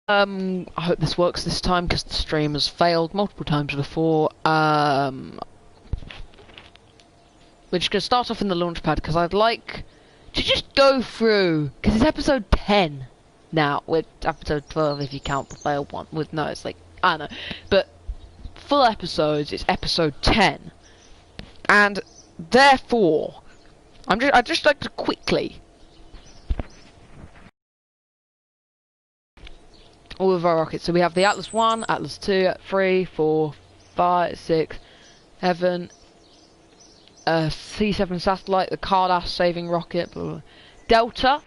I hope this works this time because the stream has failed multiple times before. We're just gonna start off in the launchpad because I'd like to just go through because it's episode 10 now. With episode 12 if you count the failed one. With no, it's like I don't know, but full episodes it's episode 10, and therefore I'd just like to quickly. All of our rockets. So we have the Atlas 1, Atlas 2, 3, 4, 5, 6, 7, C7 satellite, the Cardass saving rocket, blah, blah. Delta.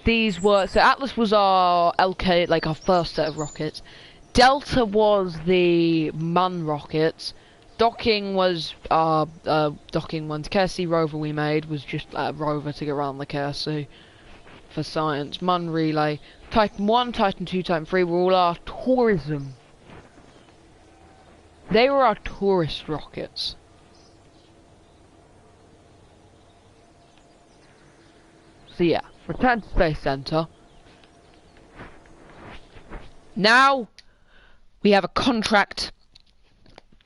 These were, so Atlas was our LK, like our first set of rockets. Delta was the MUN rockets. Docking was our docking ones. KSC rover we made was just a rover to get around the KSC for science. MUN relay. Titan 1, Titan 2, Titan 3 were all our tourism. They were our tourist rockets. So yeah, return to Space Center. Now, we have a contract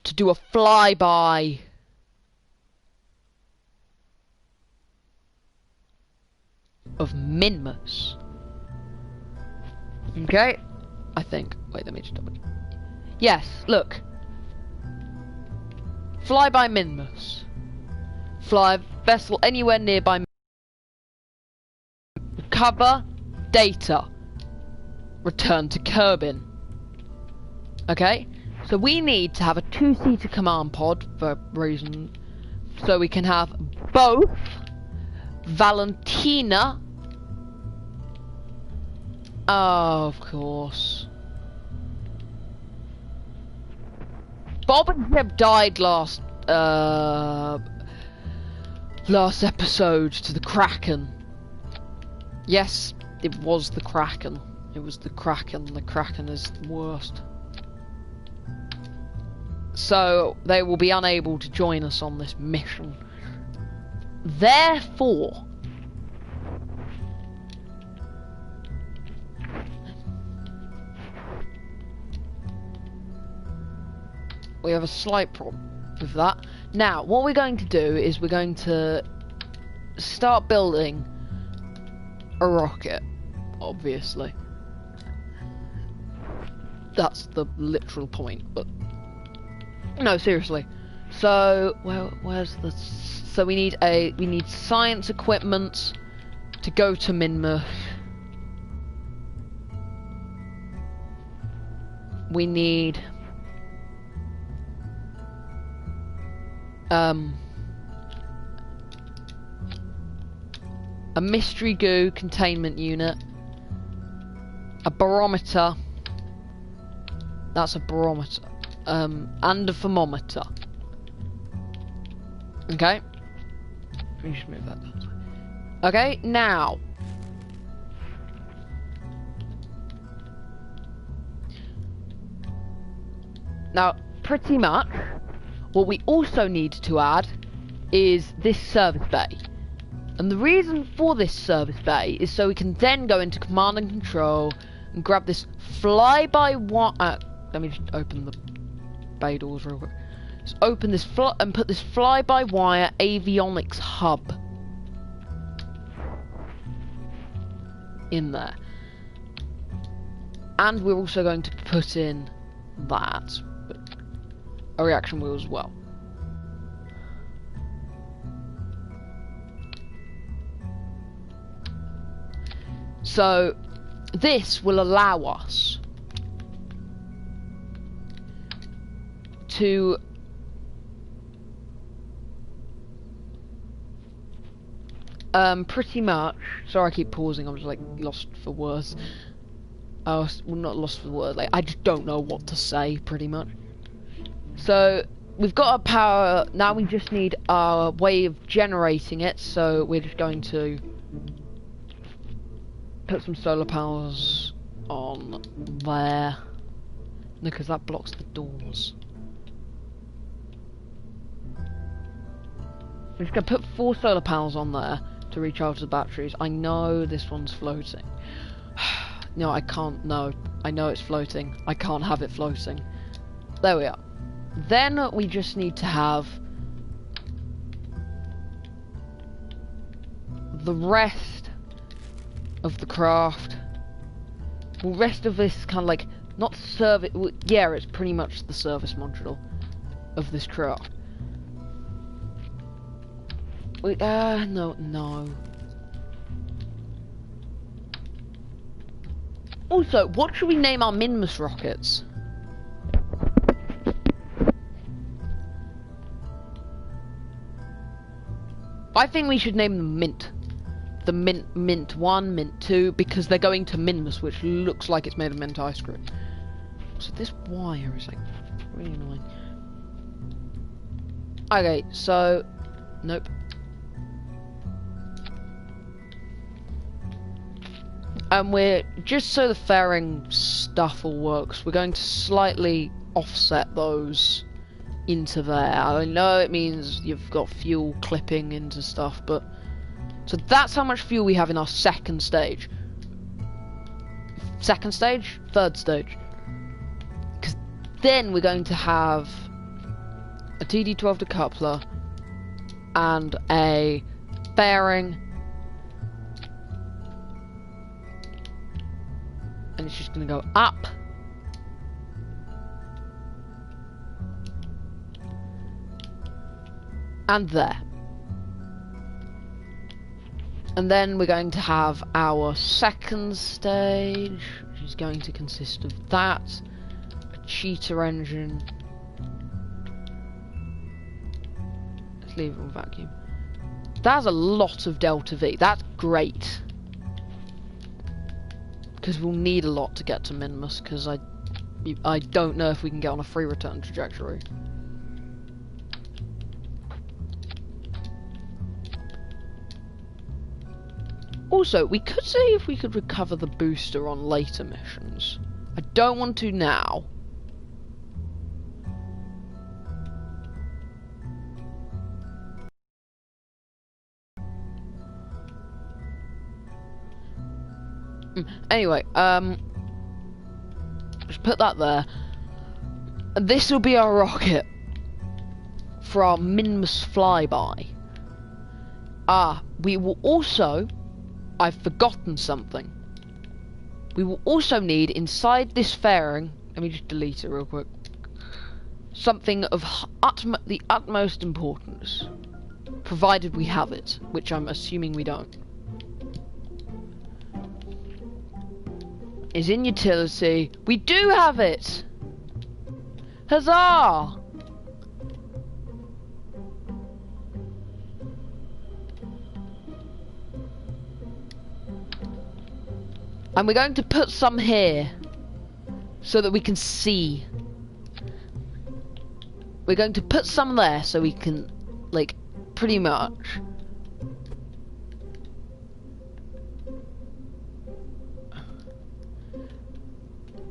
to do a flyby of Minmus. Okay, I think. Wait, let me just double check. Yes, look. Fly by Minmus. Fly vessel anywhere nearby. Recover data. Return to Kerbin. Okay, so we need to have a two-seater command pod for a reason, so we can have both Valentina. Oh, of course. Bob and Jeb died last episode to the Kraken. Yes, it was the Kraken. It was the Kraken. The Kraken is the worst. So they will be unable to join us on this mission. Therefore, we have a slight problem with that. Now, what we're going to do is we're going to start building a rocket, obviously. That's the literal point, but no, seriously. So, well, where's the? So we need science equipment to go to Minmus. We need a mystery goo containment unit, a barometer. That's a barometer. And a thermometer. Okay. Let me just move that down. Okay, now. Now, pretty much, what we also need to add is this service bay. And the reason for this service bay is so we can then go into command and control and grab this fly-by-wire. Let me just open the bay doors real quick. Just open this and put this fly-by-wire avionics hub in there. And we're also going to put in that, a reaction wheel as well. So this will allow us to pretty much, sorry I keep pausing, I'm just like lost for words. Well, not lost for words, like I just don't know what to say pretty much. So we've got our power, now we just need our way of generating it, so we're just going to put some solar panels on there, because that blocks the doors. We're just going to put 4 solar panels on there to recharge the batteries. I know this one's floating. No, I can't. No, I know it's floating. I can't have it floating. There we are. Then we just need to have the rest of the craft. The rest of this kind of like, not service. Yeah, it's pretty much the service module of this craft. Wait, no. Also, what should we name our Minmus rockets? I think we should name them Mint. The Mint 1, Mint 2, because they're going to Minmus, which looks like it's made of mint ice cream. So this wire is like really annoying. Okay, so nope. And we're, just so the fairing stuff all works, we're going to slightly offset those into there. I know it means you've got fuel clipping into stuff, but so that's how much fuel we have in our second stage. Second stage? Third stage. Because then we're going to have a TD12 decoupler and a fairing. And it's just going to go up. And there. And then we're going to have our second stage, which is going to consist of that, a cheetah engine. Let's leave it on vacuum. That's a lot of Delta V. That's great. Because we'll need a lot to get to Minmus, because I don't know if we can get on a free return trajectory. Also, we could see if we could recover the booster on later missions. I don't want to now. Anyway, just put that there. This will be our rocket for our Minmus flyby. We will also, I've forgotten something. We will also need inside this fairing, let me just delete it real quick, something of the utmost importance, provided we have it, which I'm assuming we don't. Is in utility. We do have it! Huzzah! And we're going to put some here so that we can see. We're going to put some there so we can, like, pretty much.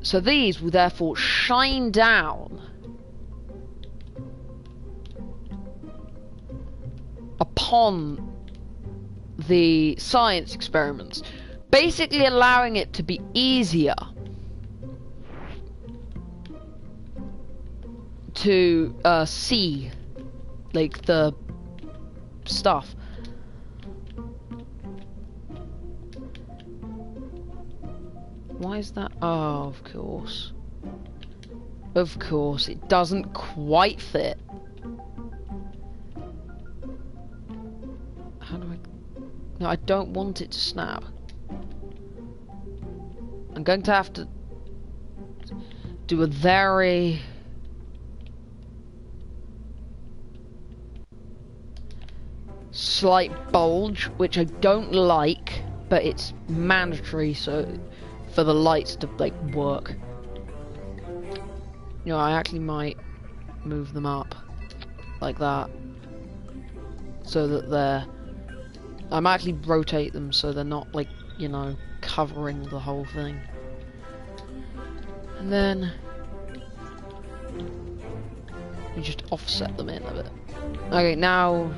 So these will therefore shine down upon the science experiments, basically allowing it to be easier to see, like, the stuff. Why is that? Oh, of course. Of course, it doesn't quite fit. How do I... No, I don't want it to snap. I'm going to have to do a very... slight bulge, which I don't like, but it's mandatory, so... for the lights to, like, work. You know, I actually might move them up like that so that they're... I might actually rotate them so they're not, like, you know, covering the whole thing. And then you just offset them in a bit. Okay, now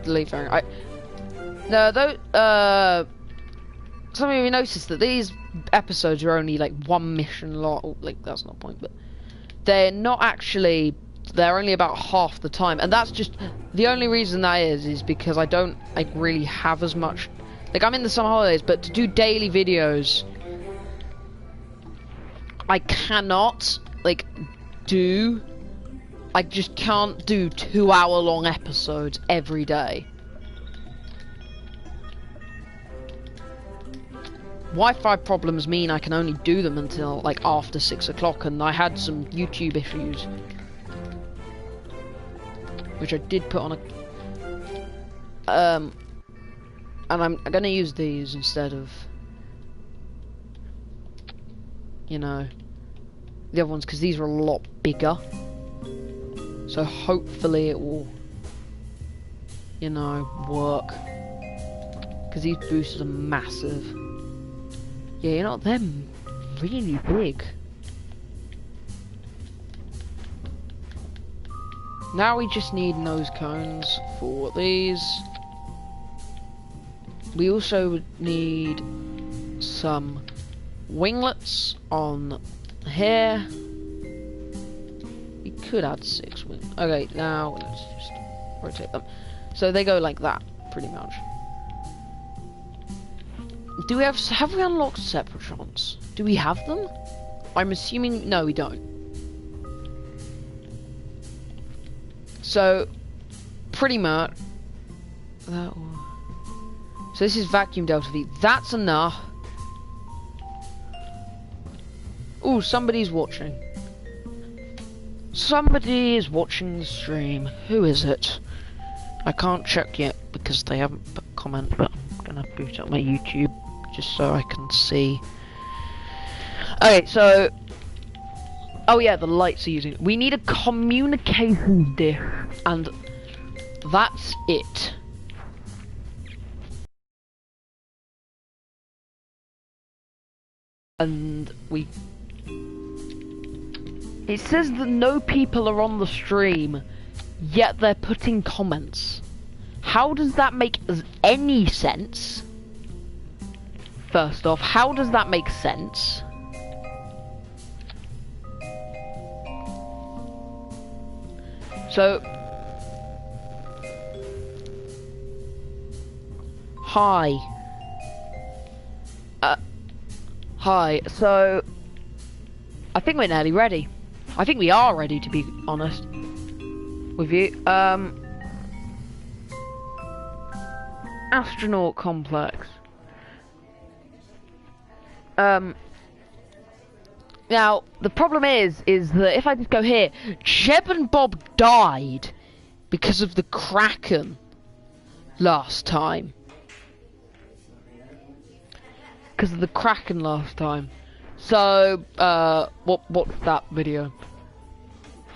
delete fairing. No, those some of you noticed that these episodes are only like one mission long. Like, that's not the point, but they're not actually. They're only about half the time, and that's just the only reason that is because I don't like really have as much. Like, I'm in the summer holidays, but to do daily videos, I cannot like do. I just can't do 2-hour-long episodes every day. Wi-Fi problems mean I can only do them until like after 6 o'clock, and I had some YouTube issues, which I did put on a and I'm gonna use these instead of, you know, the other ones, because these are a lot bigger, so hopefully it will, you know, work, because these boosters are massive. Yeah, you know, they're really big. Now we just need nose cones for these. We also would need some winglets on here. We could add 6 wings. Okay, now let's just rotate them. So they go like that, pretty much. Do we have we unlocked separate shots? Do we have them? I'm assuming, no, we don't. So, pretty much, that one. So this is vacuum delta V. That's enough. Ooh, somebody's watching. Somebody is watching the stream. Who is it? I can't check yet because they haven't put a comment, but I'm gonna boot up my YouTube just so I can see. Okay, so, oh yeah, the lights are using. We need a communications dish, and that's it. And it says that no people are on the stream, yet they're putting comments. How does that make any sense? First off, how does that make sense? So, hi. Hi, so, I think we're nearly ready. I think we are ready, to be honest with you. Astronaut complex. Now, the problem is that if I just go here, Jeb and Bob died because of the Kraken last time. Because of the Kraken last time. So, what's that video?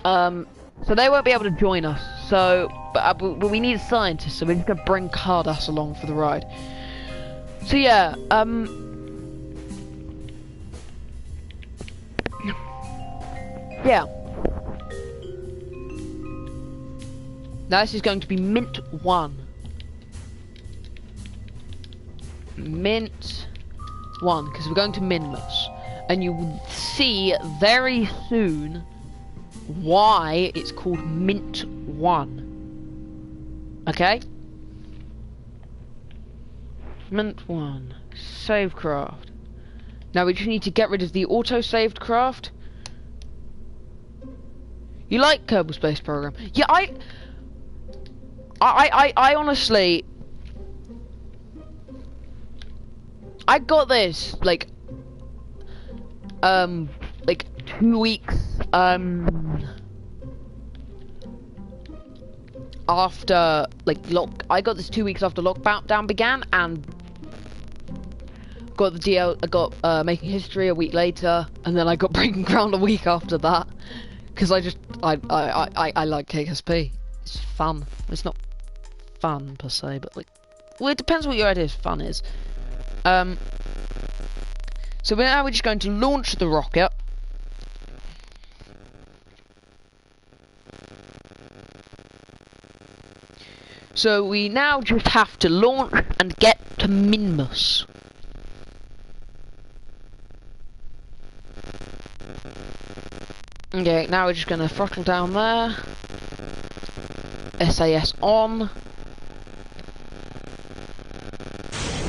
So they won't be able to join us. So, but we need a scientist, so we're just gonna bring Cardass along for the ride. So yeah, yeah. Now this is going to be Mint 1. Mint 1, because we're going to Minmus. And you will see very soon why it's called Mint 1. Okay? Mint 1. Save craft. Now we just need to get rid of the auto-saved craft. You like Kerbal Space Program? Yeah, I honestly, I got this like 2 weeks after I got this 2 weeks after lockdown began, and got the DL. I got Making History a week later, and then I got Breaking Ground a week after that. Because I like KSP. It's fun. It's not fun per se, but like, well, it depends what your idea of fun is. So now we're just going to launch the rocket. So we now just have to launch and get to Minmus. Okay, now we're just gonna throttle down there. SAS on.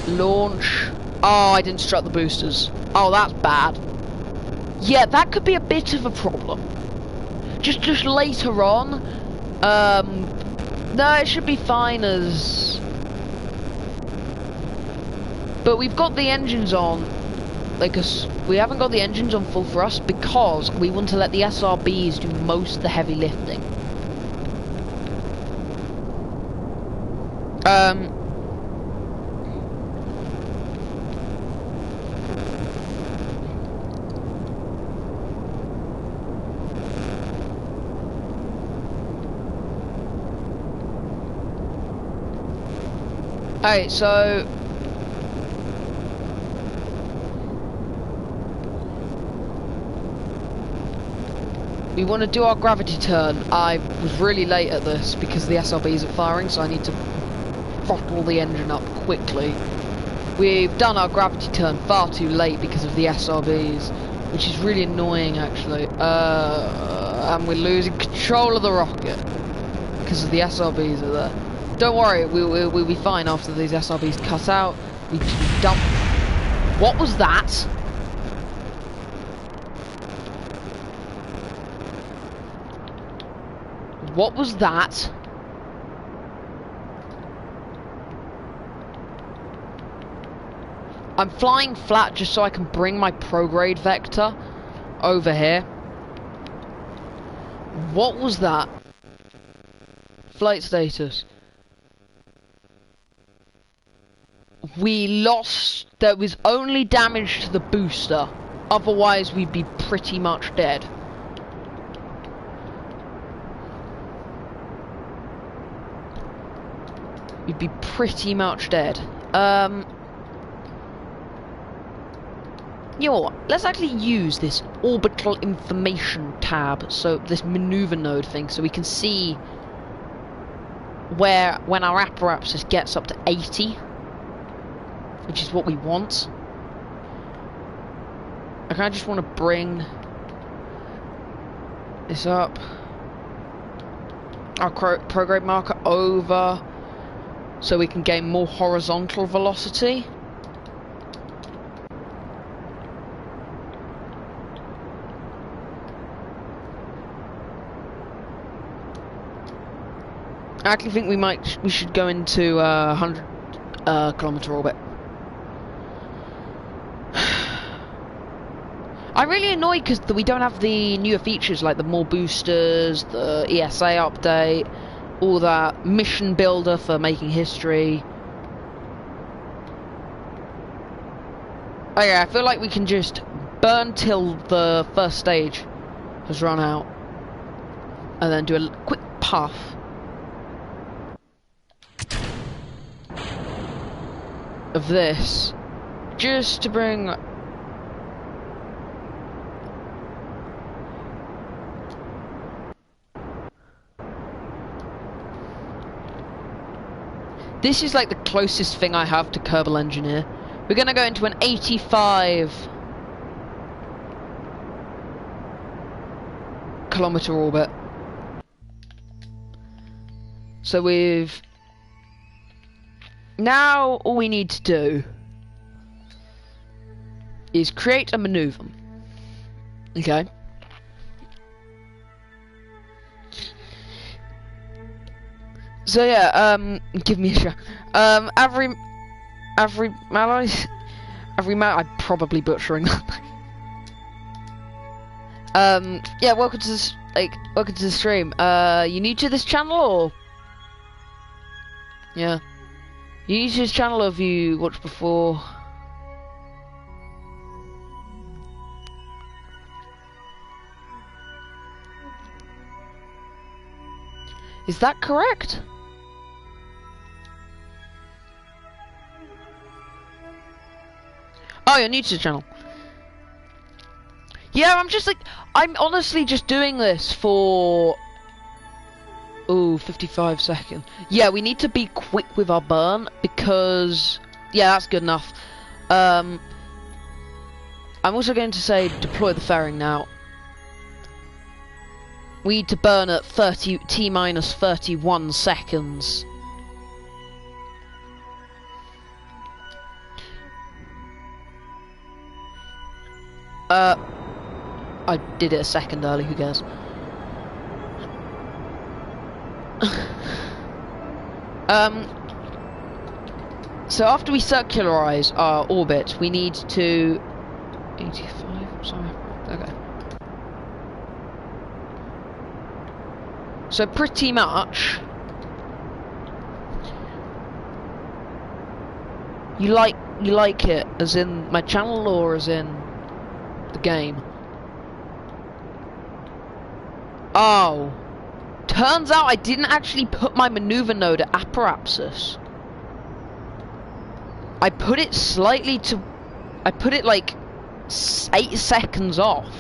Launch. Oh, I didn't strut the boosters. Oh, that's bad. Yeah, that could be a bit of a problem. Just later on. No, it should be fine as... But we've got the engines on. Like, we haven't got the engines on full thrust because we want to let the SRBs do most of the heavy lifting. Alright, so... we want to do our gravity turn. I was really late at this because the SRBs are firing, so I need to throttle the engine up quickly. We've done our gravity turn far too late because of the SRBs, which is really annoying actually. And we're losing control of the rocket because of the SRBs are there. Don't worry, we'll be fine after these SRBs cut out. We dump. What was that? What was that? I'm flying flat just so I can bring my prograde vector over here. What was that? Flight status. We lost... There was only damage to the booster. Otherwise, we'd be pretty much dead. We'd be pretty much dead. You know what? Let's actually use this orbital information tab, so this maneuver node thing, so we can see where when our apparatus gets up to 80, which is what we want. Okay, I just want to bring this up. Our prograde marker over, so we can gain more horizontal velocity. I actually think we should go into 100 kilometer orbit. I'm really annoyed because we don't have the newer features like the more boosters, the ESA update, all that mission builder for making history. Okay, I feel like we can just burn till the first stage has run out, and then do a quick puff. Of this, just to bring this is like the closest thing I have to Kerbal Engineer. We're gonna go into an 85 kilometer orbit. So we've now all we need to do is create a maneuver. Okay. So yeah, give me a shot. I'm probably butchering that. Yeah, welcome to this, welcome to the stream. You new to this channel or? Yeah. You new to this channel or have you watched before? Is that correct? Oh, you're new to the channel. Yeah, I'm honestly just doing this for... Ooh, 55 seconds. Yeah, we need to be quick with our burn because... Yeah, that's good enough. I'm also going to say deploy the fairing now. We need to burn at 30 T-minus 31 seconds. I did it a second early, who cares? So after we circularize our orbit, we need to 85, sorry, okay. So pretty much you like it as in my channel or as in the game? Oh, turns out I didn't actually put my maneuver node at Apoapsis. I put it slightly to, I put it like 8 seconds off,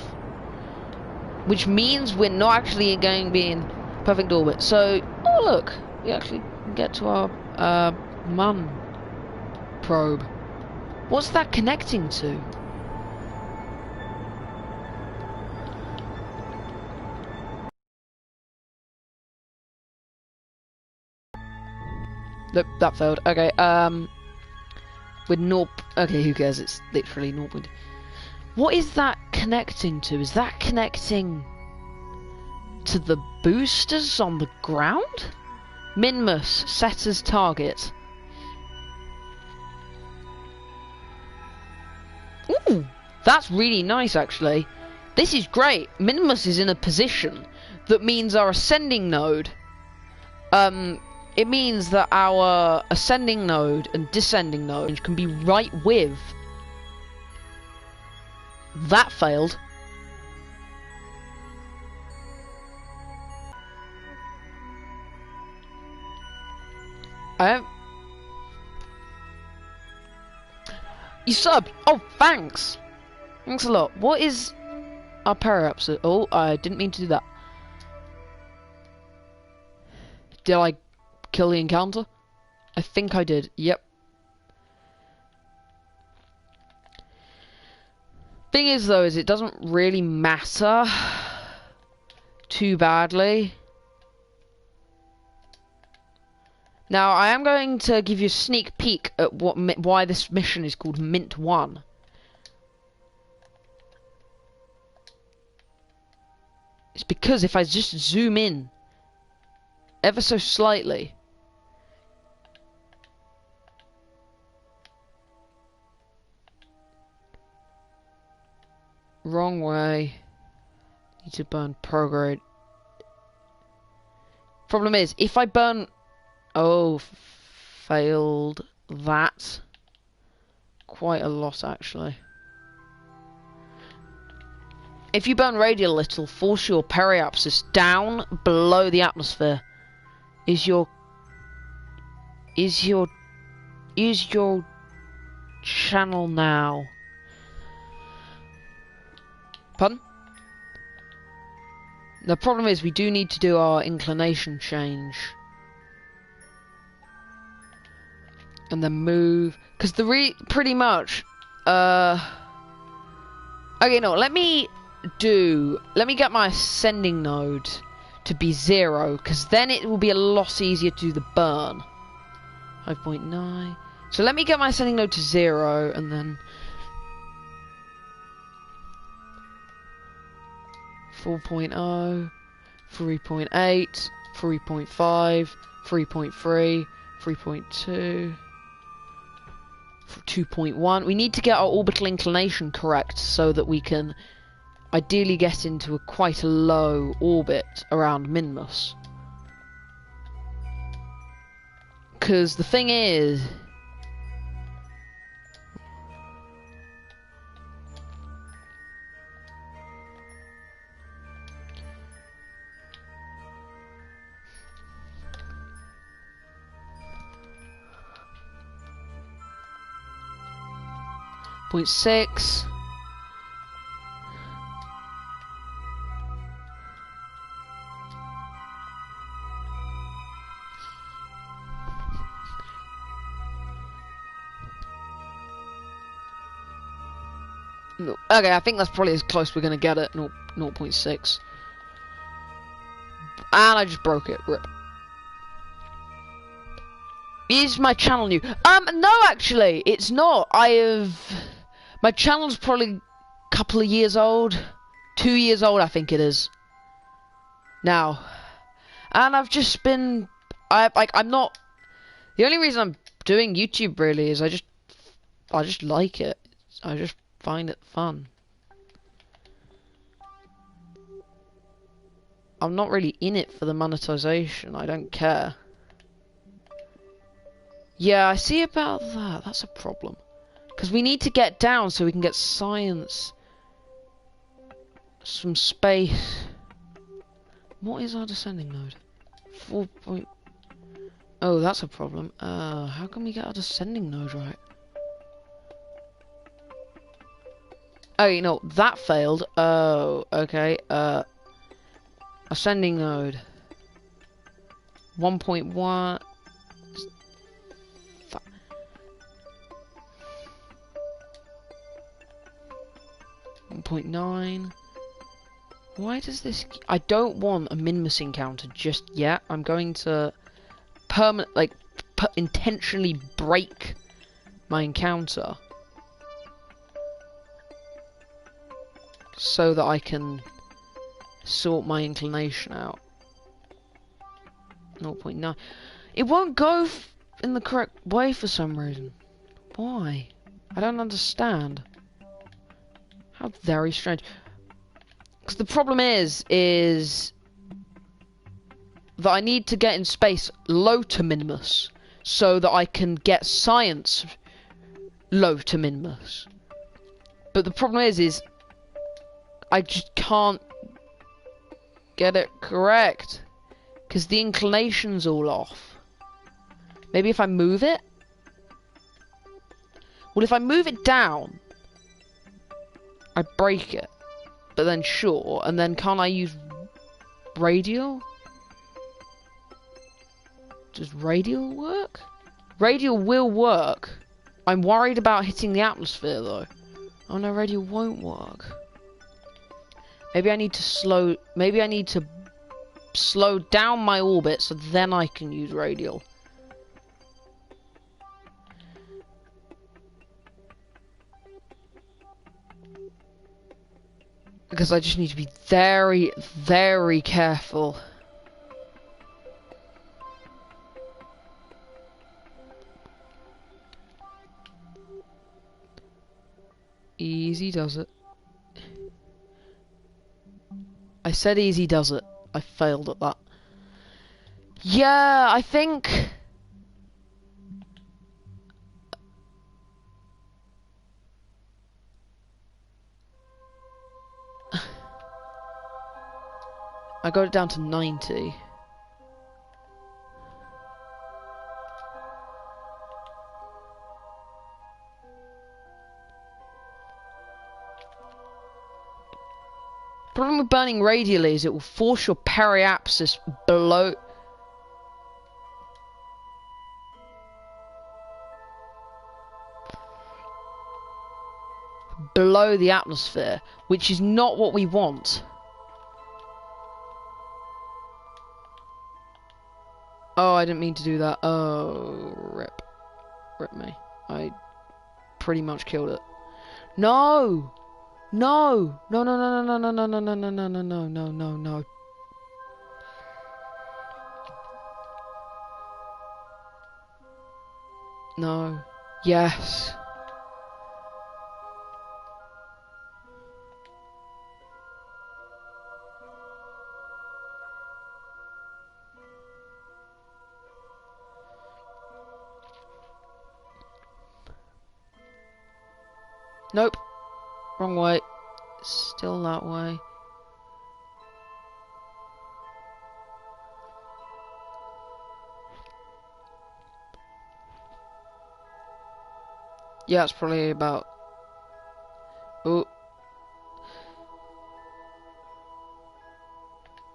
which means we're not actually going to be in perfect orbit. So, oh look, we actually get to our Mun probe. What's that connecting to? Nope, that failed. Okay, with naught. Okay, who cares? It's literally 0. What is that connecting to? Is that connecting to the boosters on the ground? Minmus set as target. Ooh, that's really nice actually. This is great. Minmus is in a position that means our ascending node, it means that our ascending node and descending node can be right with. That failed. You subbed. Oh, thanks. Thanks a lot. What is our power-ups? Oh, I didn't mean to do that. Did I kill the encounter? I think I did. Yep. Thing is, though, is it doesn't really matter too badly. Now, I am going to give you a sneak peek at why this mission is called Mint 1. It's because if I just zoom in ever so slightly, wrong way, need to burn prograde. Problem is, if I burn, oh, failed that quite a lot actually. If you burn radial, it'll force your periapsis down below the atmosphere. Is your channel now? Pardon? The problem is we do need to do our inclination change. And then move, because pretty much, okay, no, let me get my ascending node to be 0, because then it will be a lot easier to do the burn. 5.9. So let me get my ascending node to 0, and then 4.0, 3.8, 3.5, 3.3, 3.2, 2.1. We need to get our orbital inclination correct so that we can ideally get into quite a low orbit around Minmus. Because the thing is, point 6. No, Okay, I think that's probably as close we're gonna get it. 0.6. And I just broke it. Rip. Is my channel new? No, actually, it's not. My channel's probably a couple of years old. 2 years old, I think it is. Now. And I've just been... I'm not... The only reason I'm doing YouTube, really, is I just like it. I just find it fun. I'm not really in it for the monetization. I don't care. Yeah, I see about that. That's a problem. Because we need to get down so we can get science. Some space. What is our descending node? 4 point... Oh, that's a problem. How can we get our descending node right? Oh, you know, that failed. Oh, okay. Ascending node. 1.1. 1.9. Why does this... I don't want a Minmus encounter just yet. I'm going to intentionally break my encounter so that I can sort my inclination out. 0.9. It won't go in the correct way for some reason. Why? I don't understand. How very strange. Because the problem is that I need to get in space low to Minmus so that I can get science low to Minmus. But the problem is I just can't get it correct because the inclination's all off. Maybe if I move it? Well, if I move it down, I break it. But then sure, and then can't I use radial? Does radial work? Radial will work. I'm worried about hitting the atmosphere though. Oh no, radial won't work. Maybe I need to slow down my orbit so then I can use radial. Because I just need to be very, very careful. Easy does it. I said easy does it. I failed at that. Yeah, I think... I got it down to 90. Problem with burning radially is it will force your periapsis below the atmosphere, which is not what we want. Oh, I didn't mean to do that. Oh, rip. Rip me. I pretty much killed it. No! No! No, no, no, no, no, no, no, no, no, no, no, no, no, no, no. No. Yes. Nope. Wrong way. Still that way. Yeah, it's probably about... Oh.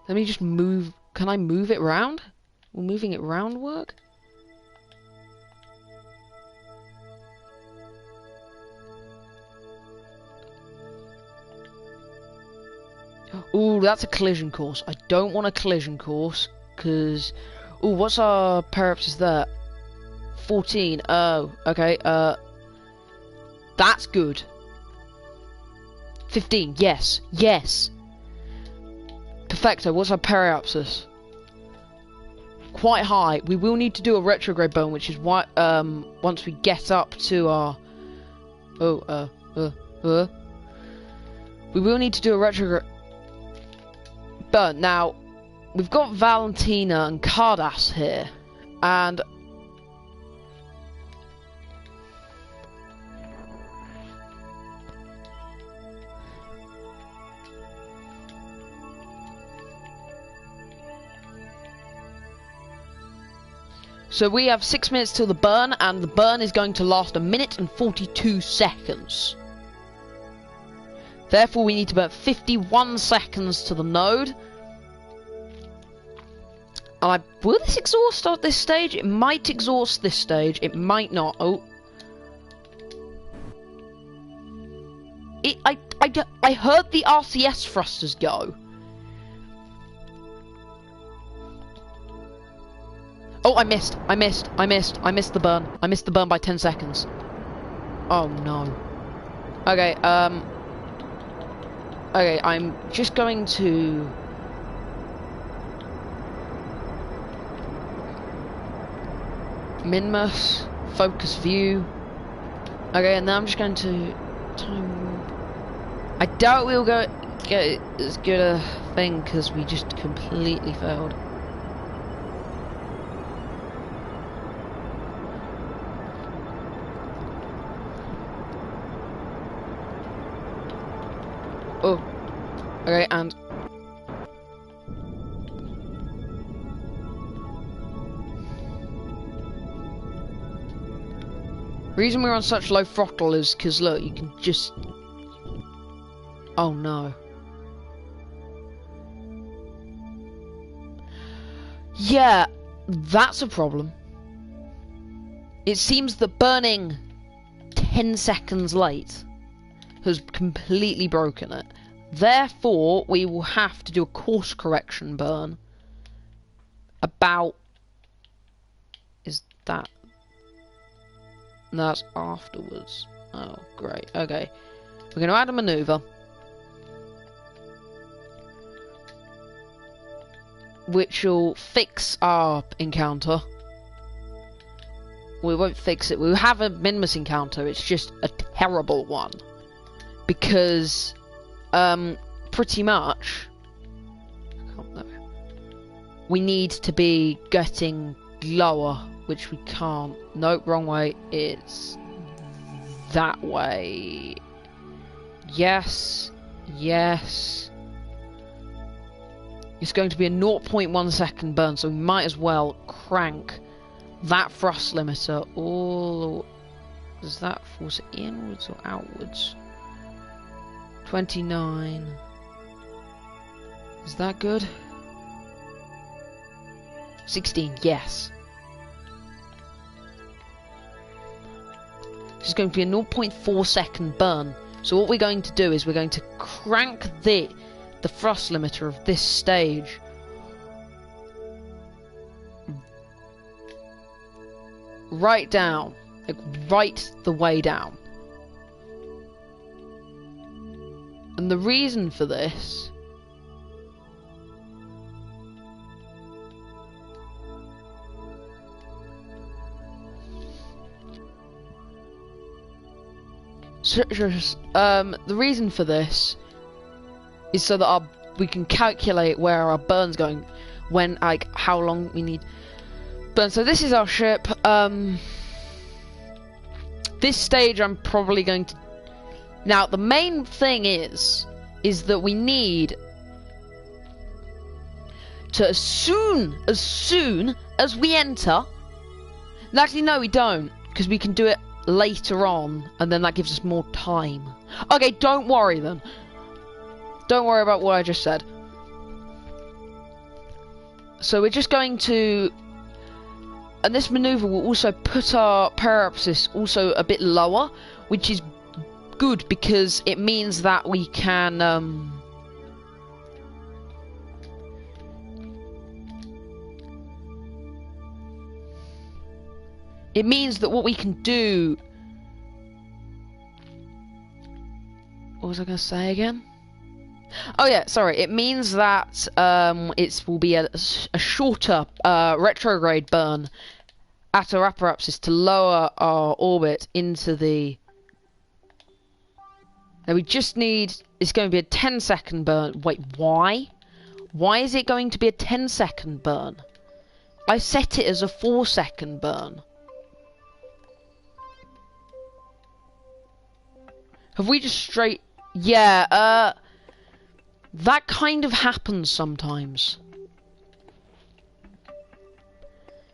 Let me just move... Can I move it round? Will moving it round work? Ooh, that's a collision course. I don't want a collision course, because... Ooh, what's our periapsis there? 14. Oh, okay, that's good. 15, yes, yes. Perfecto, what's our periapsis? Quite high. We will need to do a retrograde burn, which is why, once we get up to our... we will need to do a retrograde burn. Now, we've got Valentina and Cardass here, and... So we have 6 minutes till the burn, and the burn is going to last 1 minute and 42 seconds. Therefore, we need to burn 51 seconds to the node. Will this exhaust at this stage? It might exhaust this stage. It might not. Oh. I heard the RCS thrusters go. Oh, I missed the burn. I missed the burn by 10 seconds. Oh, no. Okay, okay, I'm just going to... Minmus, focus view. Okay, and now I'm just going to... I doubt we'll get as good a thing, because we just completely failed. Oh, okay, and the reason we're on such low throttle is because look, you can just... Oh no. Yeah, that's a problem. It seems that burning 10 seconds late has completely broken it. Therefore, we will have to do a course correction burn. About... Is that... No, that's afterwards. Oh, great. Okay. We're going to add a maneuver. Which will fix our encounter. We won't fix it. We'll have a Minmus encounter. It's just a terrible one. Because, pretty much, we need to be getting lower, which we can't. Nope, wrong way. It's that way. Yes, yes. It's going to be a 0.1 second burn, so we might as well crank that thrust limiter all... Does that force it inwards or outwards? 29. Is that good? 16, yes. This is going to be a 0.4 second burn. So what we're going to do is we're going to crank the thrust limiter of this stage right down, like right the way down. And the reason for this the reason for this is so that we can calculate where our burn's going, when, like, how long we need burn. So this is our ship. This stage I'm probably going to... Now, the main thing is that we need to, as soon as we enter... Actually, no, we don't, because we can do it later on, and then that gives us more time. Okay, don't worry then. Don't worry about what I just said. So we're just going to... And this maneuver will also put our periapsis also a bit lower, which is good because it means that we can It means that what we can do... What was I going to say again? Oh yeah, sorry. It means that it will be a shorter retrograde burn at our apoapsis to lower our orbit into the... Now we just need... It's going to be a 10-second burn. Wait, why? Why is it going to be a 10-second burn? I set it as a 4-second burn. Have we just straight... Yeah, that kind of happens sometimes.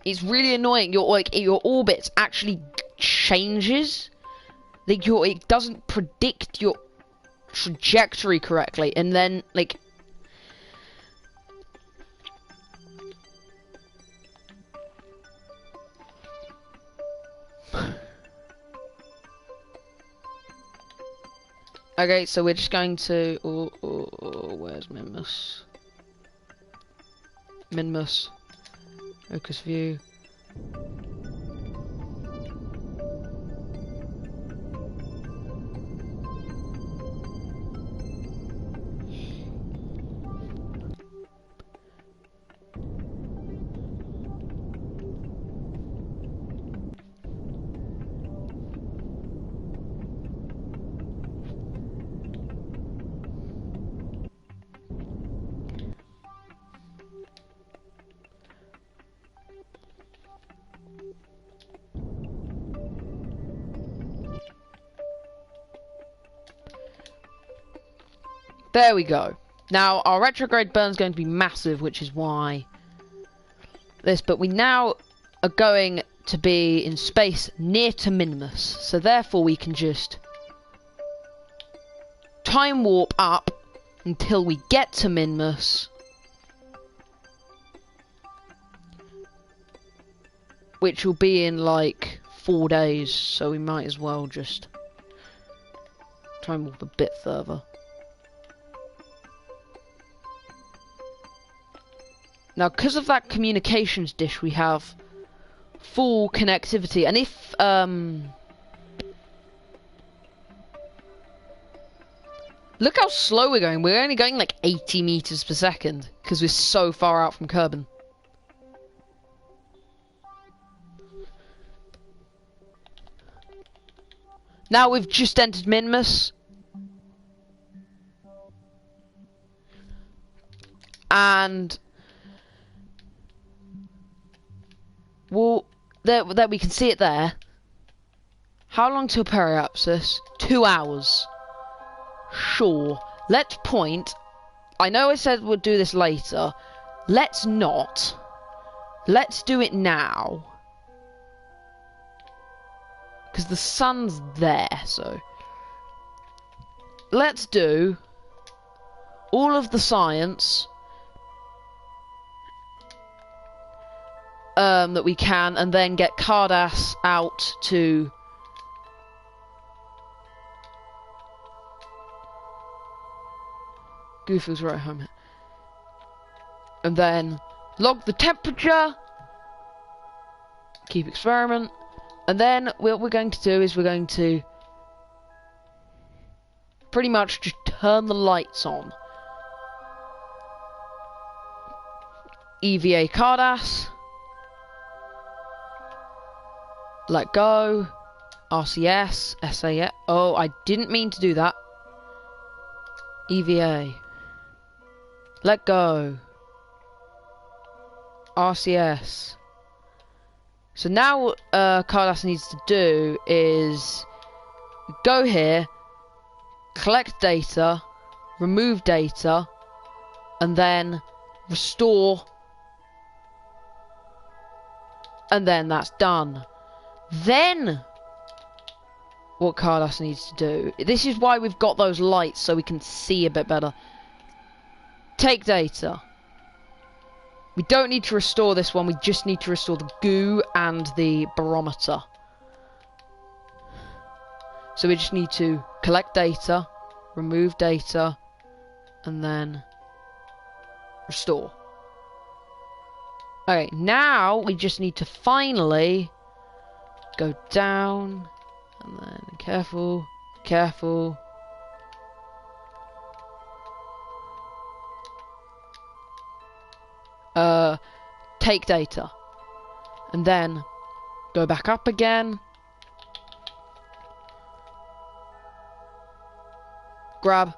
It's really annoying. Your orbit actually changes. Like it doesn't predict your trajectory correctly, and then like okay, so we're just going to where's Minmus? Minmus. Focus view. There we go. Now, our retrograde burn is going to be massive, which is why this, but we now are going to be in space near to Minmus, so therefore we can just time warp up until we get to Minmus, which will be in like 4 days, so we might as well just time warp a bit further. Now, because of that communications dish, we have full connectivity, and if, look how slow we're going. We're only going like 80 meters per second, because we're so far out from Kerbin. Now we've just entered Minmus. And... well, there we can see it there. How long till periapsis? 2 hours. Sure. Let's point. I know I said we'll do this later. Let's not. Let's do it now. Because the sun's there, so. Let's do all of the science that we can, and then get Cardass out to Goofy's right home, and then log the temperature, keep experiment, and then what we're going to do is we're going to pretty much just turn the lights on. EVA Cardass. Let go. RCS. SAS. Oh, I didn't mean to do that. EVA. Let go. RCS. So now what Cardass needs to do is go here, collect data, remove data, and then restore, and then that's done. Then what Cardass needs to do, this is why we've got those lights, so we can see a bit better. Take data. We don't need to restore this one, we just need to restore the goo and the barometer. So we just need to collect data, remove data, and then restore. Okay, now we just need to finally go down, and then careful, careful. Take data, and then go back up again. Grab.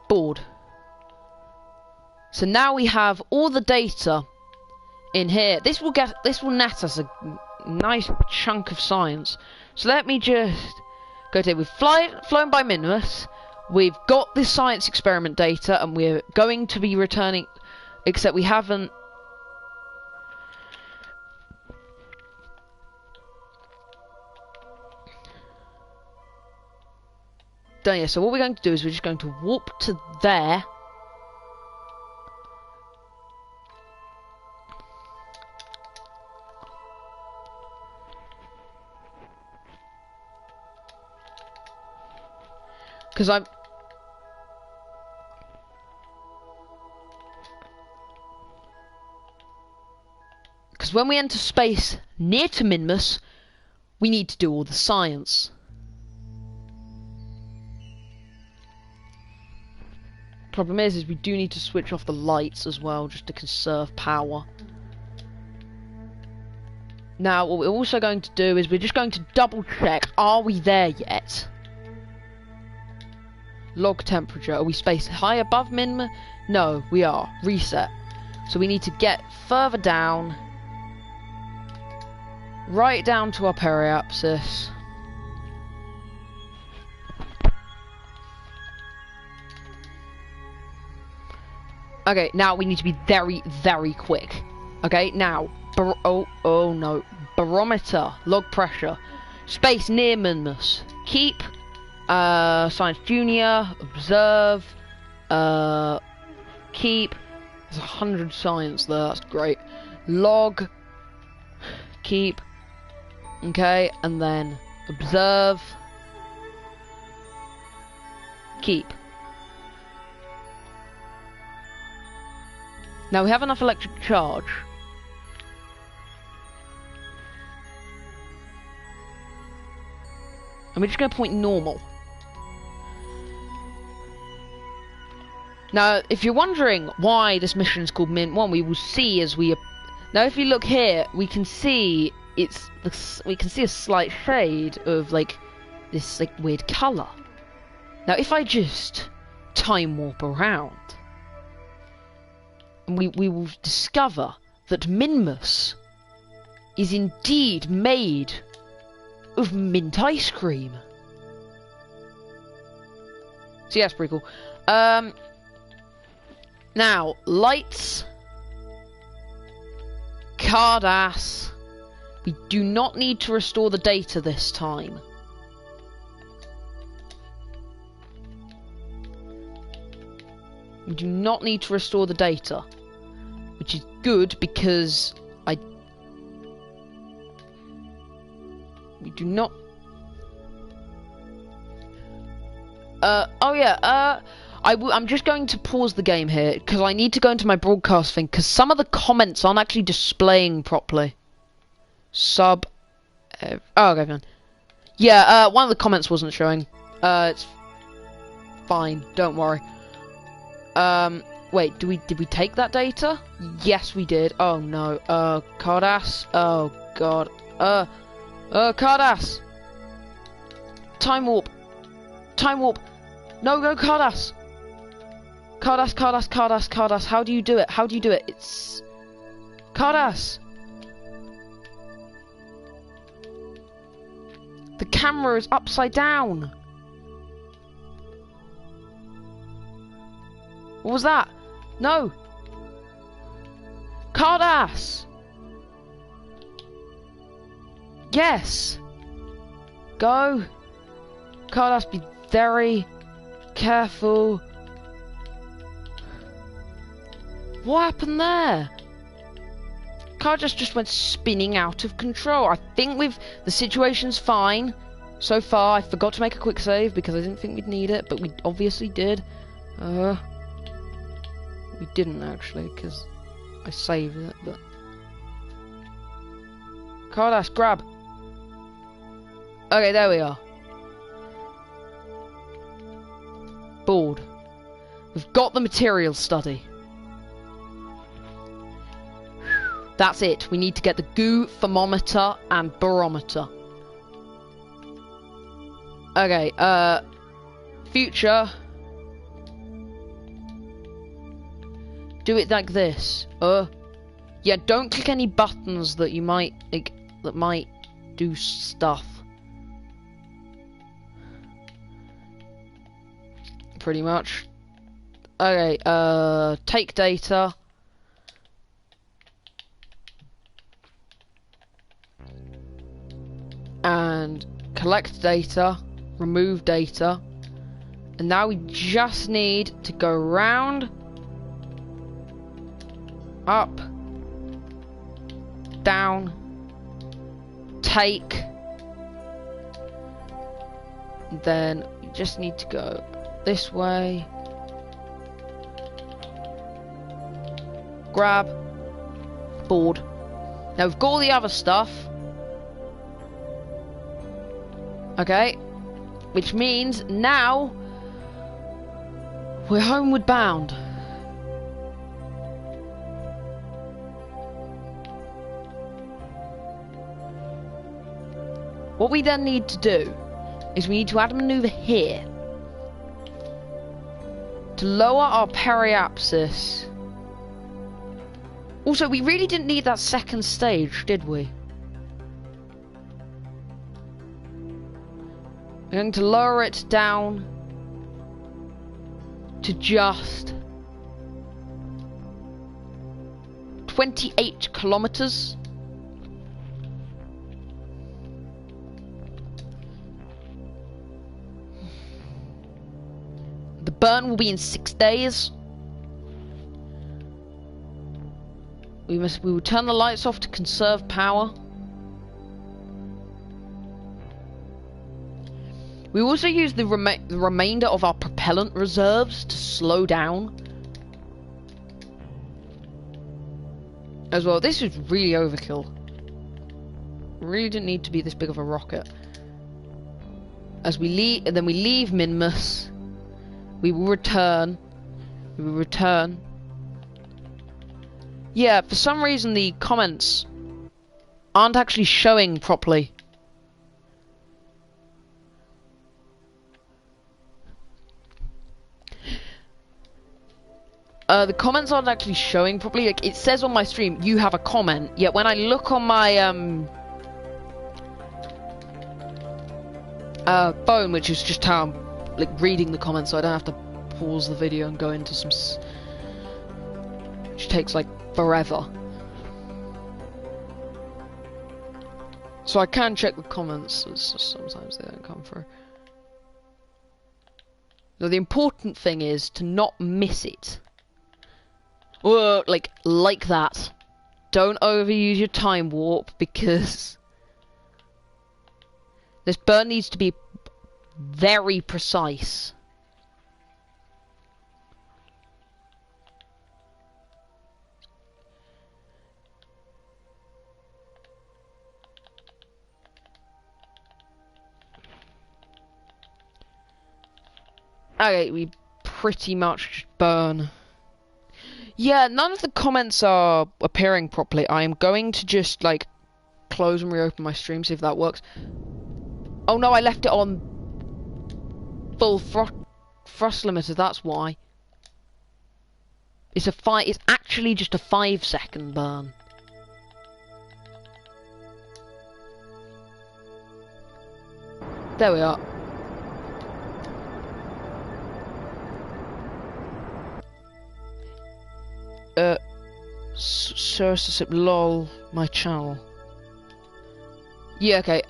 Board. So now we have all the data in here. This will net us a nice chunk of science. So let me just go to it. We've flown by Minmus. We've got this science experiment data, and we're going to be returning, except we haven't. Done yet. So what we're going to do is we're just going to warp to there. Because when we enter space near to Minmus, we need to do all the science. Problem is we do need to switch off the lights as well, just to conserve power. Now, what we're also going to do is we're just going to double check, are we there yet? Log temperature, are we spaced high above Minmus? No, we are. Reset. So we need to get further down, right down to our periapsis. Okay, now we need to be very, very quick. Okay, now, oh no, barometer, log pressure, space near Minmus, keep, science junior, observe, keep, there's 100 science there, that's great, log, keep, okay, and then observe, keep. Now we have enough electric charge. And we're just going to point normal. Now, if you're wondering why this mission is called Min1, we will see as we... Now, if you look here, we can see we can see a slight shade of like this like weird colour. Now, if I just time warp around, we will discover that Minmus is indeed made of mint ice cream. So yeah, that's pretty cool. Now, lights, card ass. We do not need to restore the data this time. We do not need to restore the data, which is good because we do not. Oh yeah. I'm just going to pause the game here because I need to go into my broadcast thing because some of the comments aren't actually displaying properly. Oh, okay, fine. Yeah, one of the comments wasn't showing. It's fine. Don't worry. Wait, did we take that data? Yes, we did. Oh no. Cardass. Oh god. Cardass. Time warp. Time warp. No, Cardass. Cardass. How do you do it? How do you do it? It's Cardass. The camera is upside down. What was that? No. Cardass. Yes. Go. Cardass, be very careful. What happened there? Cardass just went spinning out of control. I think the situation's fine so far. I forgot to make a quick save because I didn't think we'd need it, but we obviously did. We didn't actually because I saved it, but Cardass, grab. Okay, there we are. Board. We've got the material study. That's it. We need to get the goo, thermometer, and barometer. Okay, future. Do it like this. Yeah, don't click any buttons that you might, like, that might do stuff. Pretty much. Okay, take data. And collect data, remove data, and now we just need to go round, up, down, take, then we just need to go this way, grab, board. Now we've got all the other stuff. Okay, which means now we're homeward bound. What we then need to do is we need to add a maneuver here to lower our periapsis. Also, we really didn't need that second stage, did we? We're going to lower it down to just 28 kilometers. The burn will be in 6 days. We will turn the lights off to conserve power. We also use the remainder of our propellant reserves to slow down. As well, this is really overkill. Really didn't need to be this big of a rocket. As we leave, and then we leave Minmus. We will return. We will return. Yeah, for some reason the comments aren't actually showing properly. The comments aren't actually showing properly. Like, it says on my stream, you have a comment, yet when I look on my phone, which is just how I'm like reading the comments, so I don't have to pause the video and go into some which takes like forever. So I can check the comments, it's just sometimes they don't come through. So the important thing is to not miss it. Or like that. Don't overuse your time warp, because this burn needs to be very precise. Okay, we pretty much burn. Yeah, none of the comments are appearing properly. I am going to just, like, close and reopen my stream, see if that works. Oh no, I left it on full thrust limiter, that's why. It's actually just a 5-second burn. There we are. Censorship, lol, my channel. Yeah, okay,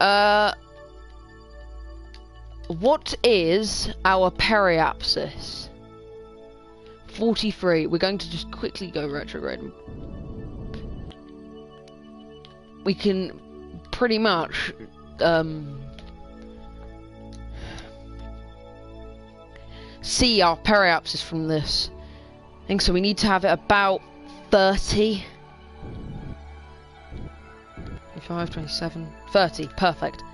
what is our periapsis? 43. We're going to just quickly go retrograde. We can pretty much, see our periapsis from this. I think so. We need to have it about 30. If 25, 27, 30. Perfect.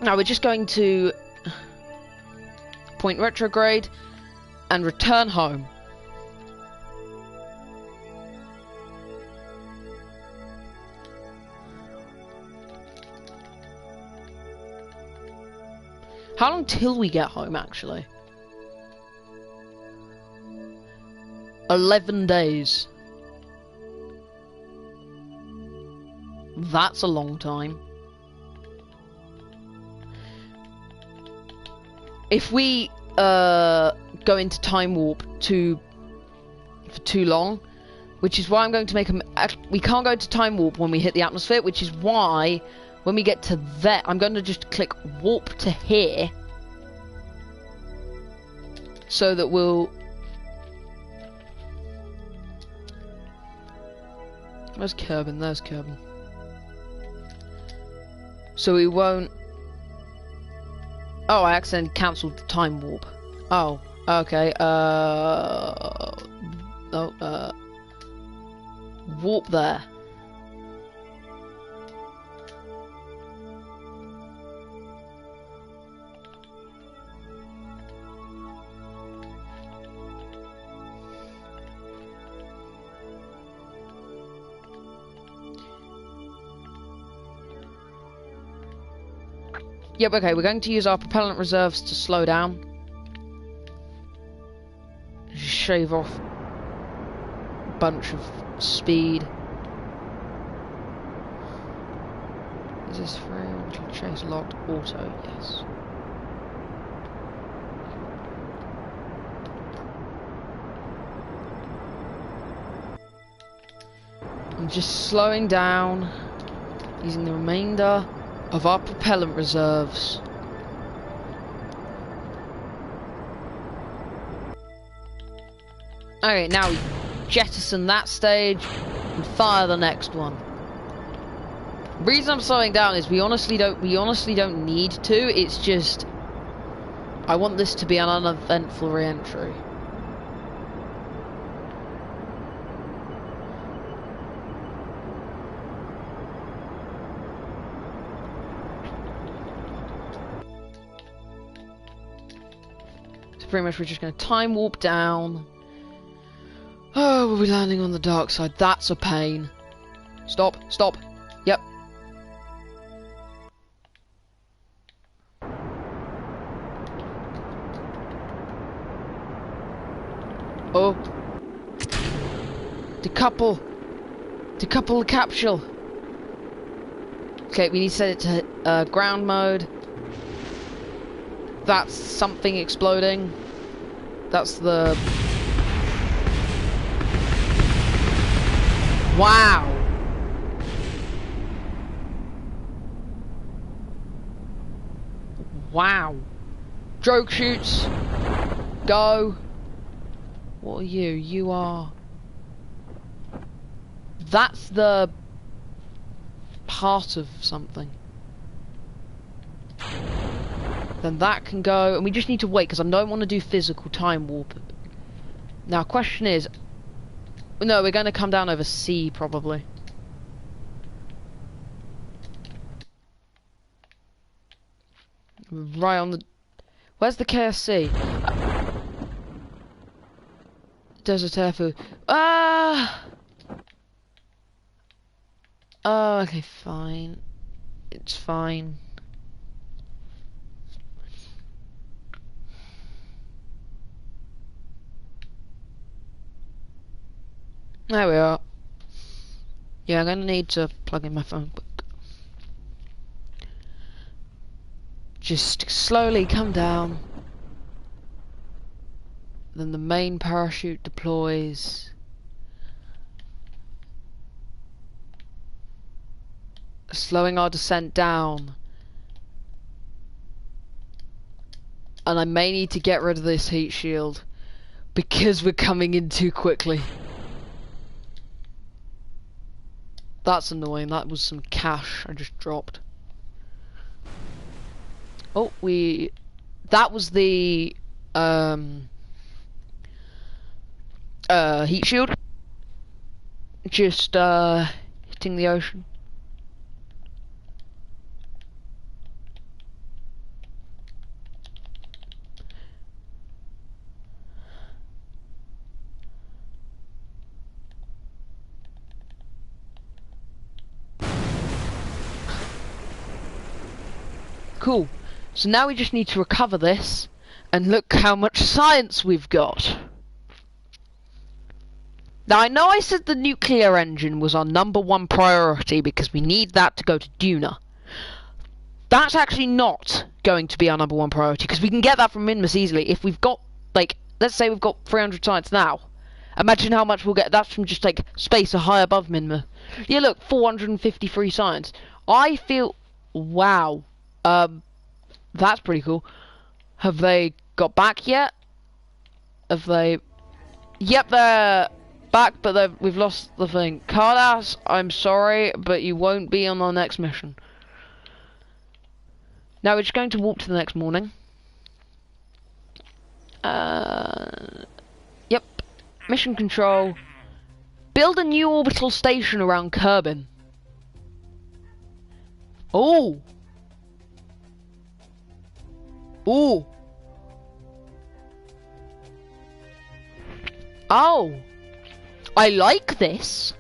Now we're just going to point retrograde and return home. How long till we get home, actually? 11 days. That's a long time. If we go into time warp for too long, which is why I'm going to make we can't go into time warp when we hit the atmosphere, which is why when we get to there, I'm going to just click warp to here, so that we'll... Where's Kerbin? There's Kerbin. So we won't... Oh, I accidentally cancelled the time warp. Oh, okay, warp there. Yep, okay, we're going to use our propellant reserves to slow down. Shave off a bunch of speed. Is this free? Chase locked. Auto, yes. I'm just slowing down, using the remainder of our propellant reserves. Okay, now we jettison that stage and fire the next one. The reason I'm slowing down is we honestly don't need to. It's just I want this to be an uneventful re-entry. Pretty much we're just going to time warp down. Oh, we'll be landing on the dark side. That's a pain. Stop, stop. Yep. Oh. Decouple. Decouple the capsule. Okay, we need to set it to ground mode. That's something exploding. That's the... Wow! Wow. Drogue shoots. Go. What are you? You are... That's the... part of something. Then that can go, and we just need to wait, because I don't want to do physical time warp. Now, question is... No, we're going to come down over sea, probably. Right on the... Where's the KSC? Desert Air Food. Ah! Oh, okay, fine. It's fine. There we are. Yeah, I'm gonna need to plug in my phone book. Just slowly come down. Then the main parachute deploys. Slowing our descent down. And I may need to get rid of this heat shield because we're coming in too quickly. That's annoying. That was some cash I just dropped. Oh, that was the heat shield. just hitting the ocean. Cool. So now we just need to recover this, and look how much science we've got. Now I know I said the nuclear engine was our #1 priority because we need that to go to Duna. That's actually not going to be our #1 priority because we can get that from Minmus easily. If we've got, like, let's say we've got 300 science now. Imagine how much we'll get. That's from just like space high above Minmus. Yeah, look, 453 science. I feel, wow. That's pretty cool. Have they got back yet? Have they? Yep, they're back, but we've lost the thing. Cardass, I'm sorry, but you won't be on our next mission. Now we're just going to walk to the next morning. Yep. Mission control. Build a new orbital station around Kerbin. Oh. Ooh. Oh. I like this.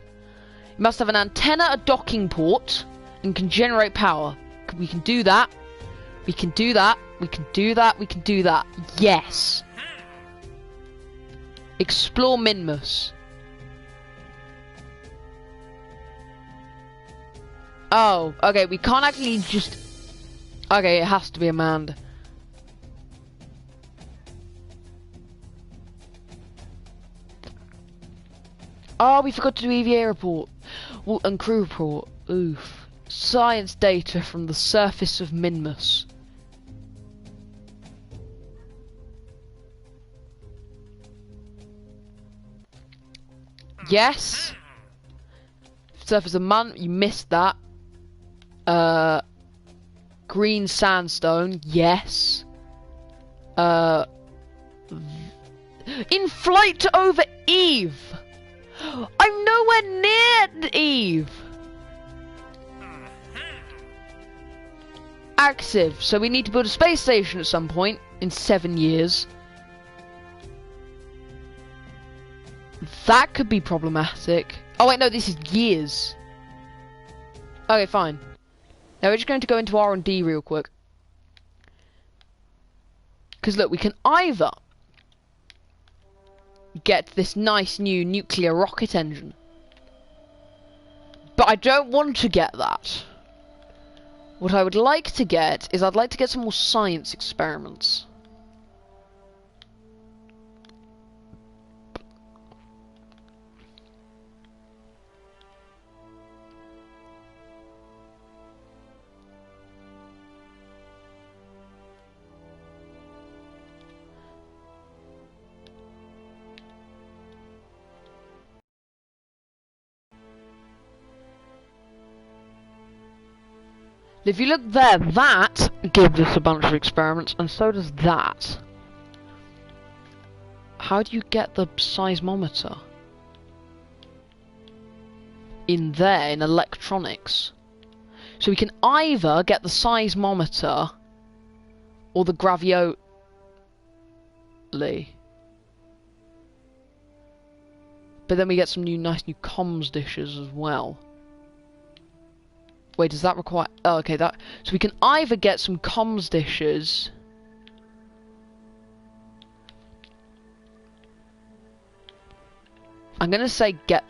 It must have an antenna, a docking port, and can generate power. We can do that. We can do that. We can do that. We can do that. Yes. Explore Minmus. Oh, okay. We can't actually just... Okay, it has to be a manned. Oh, we forgot to do EVA report. Well, and crew report. Oof. Science data from the surface of Minmus. Yes. Surface of Man. You missed that. Green sandstone. Yes. In flight over Eve. I'm nowhere near Eve. Active. So we need to build a space station at some point in 7 years. That could be problematic. Oh wait, no, this is years. Okay, fine. Now we're just going to go into R&D real quick. Because look, we can either get this nice new nuclear rocket engine. But I don't want to get that. What I would like to get is I'd like to get some more science experiments. If you look there, that gives us a bunch of experiments, and so does that. How do you get the seismometer? In there, in electronics. So we can either get the seismometer or the gravioli. But then we get some nice new comms dishes as well. Wait, does that require... Oh, okay, that... So we can either get some comms dishes... I'm gonna say get...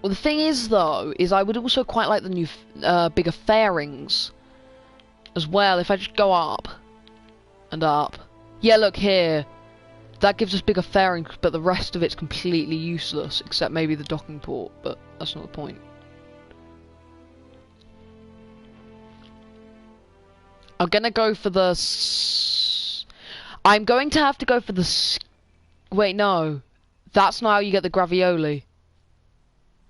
Well, the thing is, though, is I would also quite like the new, bigger fairings as well, if I just go up and up. Yeah, look here. That gives us bigger fairings, but the rest of it's completely useless, except maybe the docking port, but that's not the point. I'm gonna go for the... I'm going to have to go for the... Wait, no. That's not how you get the gravioli.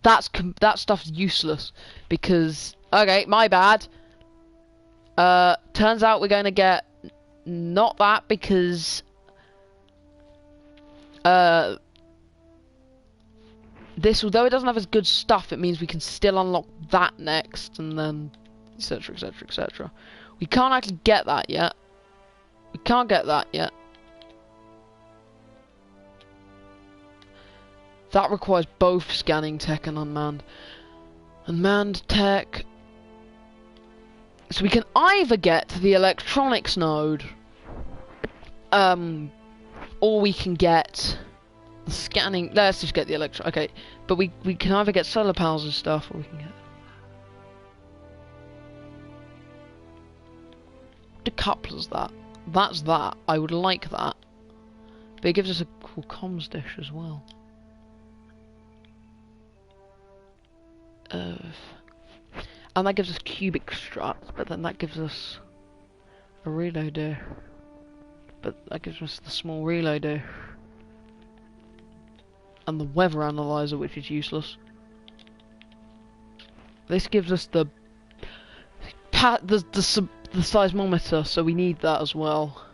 That stuff's useless, because... Okay, my bad. Turns out we're going to get not that because this, although it doesn't have as good stuff, it means we can still unlock that next, and then etc, etc, etc. We can't actually get that yet. We can't get that yet. That requires both scanning tech and unmanned. Unmanned tech. So we can either get to the electronics node, or we can get the scanning. Let's just get the okay, but we can either get solar panels and stuff, or we can get decouplers. That's that. I would like that, but it gives us a cool comms dish as well. And that gives us cubic struts, but then that gives us a relay dish. But that gives us the small relay dish. And the weather analyzer, which is useless. This gives us the seismometer, so we need that as well.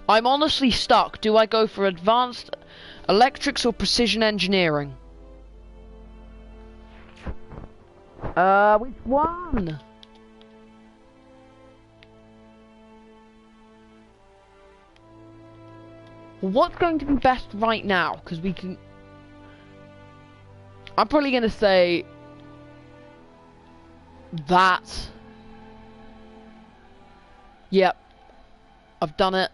I'm honestly stuck. Do I go for advanced electrics or precision engineering? Which one? What's going to be best right now? Because we can... I'm probably going to say... that. Yep. I've done it.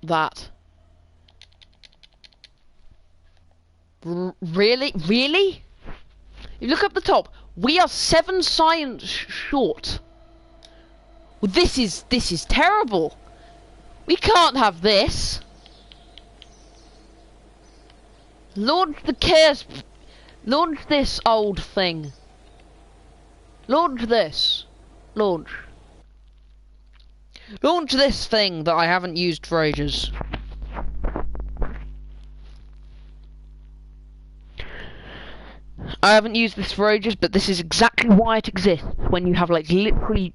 That. Really? Really? You look up the top. We are 7 science short. Well, this is terrible. We can't have this. Launch the KSP. Launch this old thing. Launch this. Launch. Launch this thing that I haven't used for ages. I haven't used this for ages, but this is exactly why it exists. When you have like literally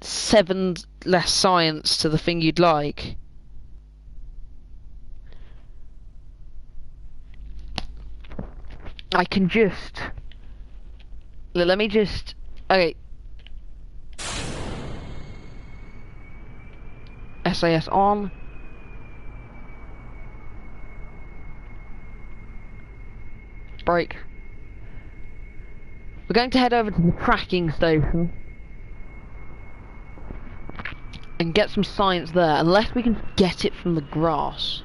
7 less science to the thing you'd like. I can just... Let me just... Okay. SAS on. Break. We're going to head over to the tracking station and get some science there, unless we can get it from the grass.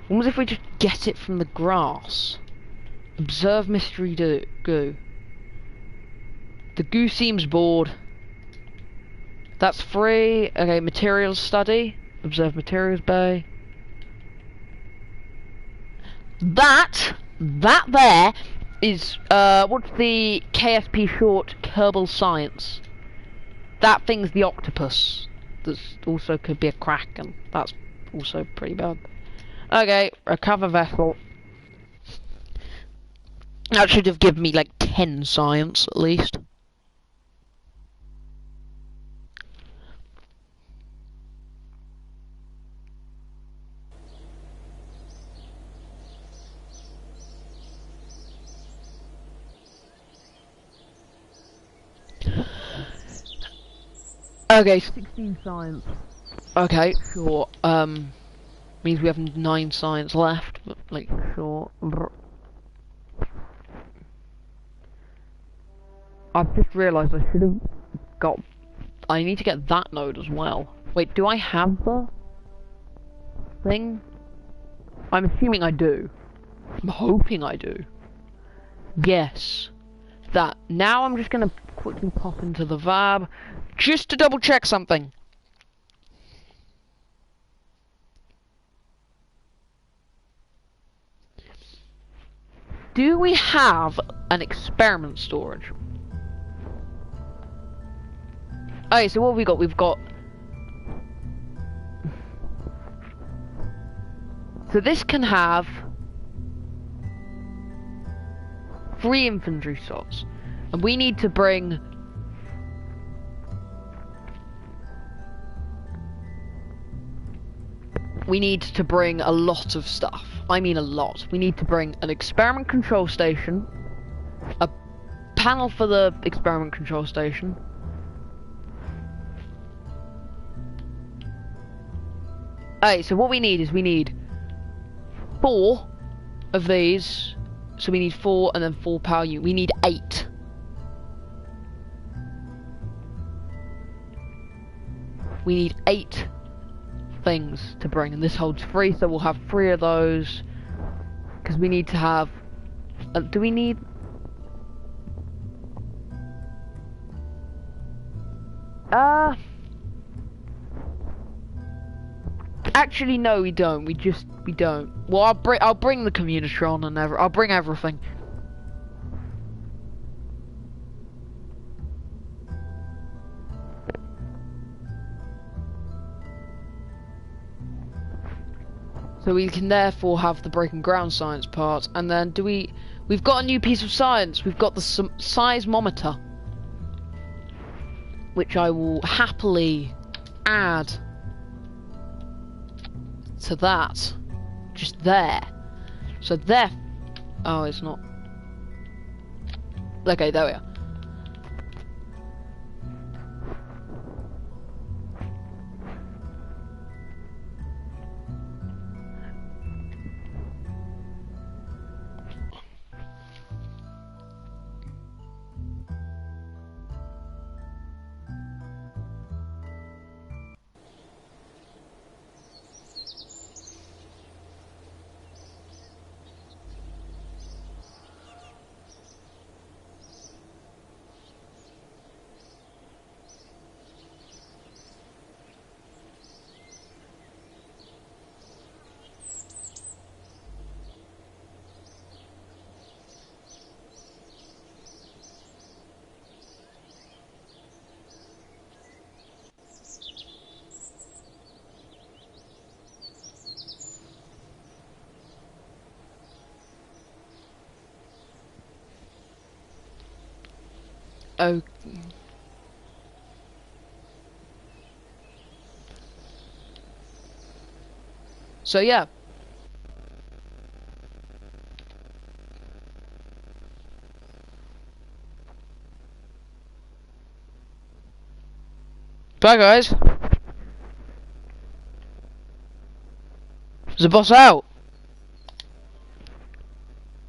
What if we just get it from the grass? Observe mystery goo. The goo seems bored. That's free. Okay, materials study. Observe materials bay. That there is, what's the KSP short? Kerbal Science. That thing's the octopus. That also could be a kraken. That's also pretty bad. Okay, recover vessel. That should have given me like 10 science at least. Okay, 16 science. Okay, sure. Means we have 9 science left, but like, sure. I've just realised I should have got... I need to get that node as well. Wait, do I have the thing? I'm assuming I do. I'm hoping I do. Yes. That. Now I'm just gonna quickly pop into the VAB just to double check something. Do we have an experiment storage? Okay, so what have we got? We've got... So this can have 3 infantry slots. And we need to bring... We need to bring a lot of stuff. I mean a lot. We need to bring an experiment control station, a panel for the experiment control station, alright, so what we need is we need 4 of these. So we need 4 and then 4 power units. We need 8. We need 8 things to bring, and this holds 3, so we'll have 3 of those. Because we need to have... do we need... Actually, no, we don't. We don't. Well, I'll bring the Communitron and I'll bring everything. So we can therefore have the breaking ground science part, and then we've got a new piece of science. We've got the seismometer, which I will happily add to that, just there. So there. Oh, it's not. Okay, there we are. Oh. So yeah. Bye guys. The boss out.